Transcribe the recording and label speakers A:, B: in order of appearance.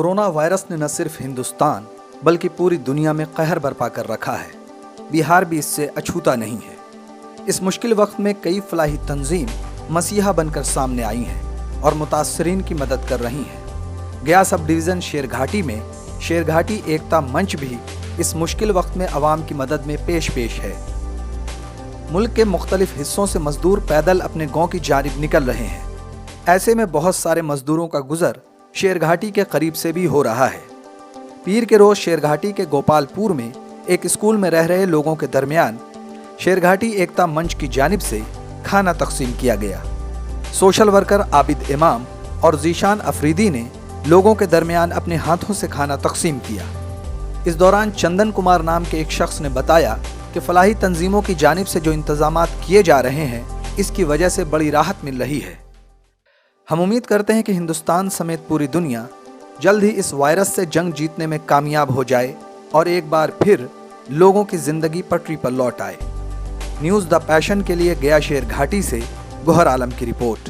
A: Corona virus ने न सिर्फ हिंदुस्तान बल्कि पूरी दुनिया में कहर बरपा कर रखा है। बिहार भी इससे अछूता नहीं है। इस मुश्किल वक्त में कई फलाही तंजीम मसीहा बनकर सामने आई हैं और मुतासरीन की मदद कर रही हैं। गया सब डिवीज़न शेरघाटी में शेरघाटी एकता मंच भी इस मुश्किल वक्त में आवाम की मदद में पेश है। मुल्क के मुख्तलिफ हिस्सों से मजदूर पैदल अपने गांव की जानिब निकल रहे हैं। ऐसे में बहुत सारे मजदूरों का गुजर शेरघाटी के करीब से भी हो रहा है। पीर के रोज शेरघाटी के गोपालपुर में एक स्कूल में रह रहे लोगों के दरमियान शेरघाटी एकता मंच की जानिब से खाना तकसीम किया गया। सोशल वर्कर आबिद इमाम और जीशान अफरीदी ने लोगों के दरमियान अपने हाथों से खाना तकसीम किया। इस दौरान चंदन कुमार नाम के एक शख्स ने बताया कि फलाही तंजीमों की जानिब से जो इंतजामात किए जा रहे हैं, इसकी वजह से बड़ी राहत मिल रही है। हम उम्मीद करते हैं कि हिंदुस्तान समेत पूरी दुनिया जल्द ही इस वायरस से जंग जीतने में कामयाब हो जाए और एक बार फिर लोगों की जिंदगी पटरी पर लौट आए। न्यूज़ द पैशन के लिए गया शेरघाटी से गोहर आलम की रिपोर्ट।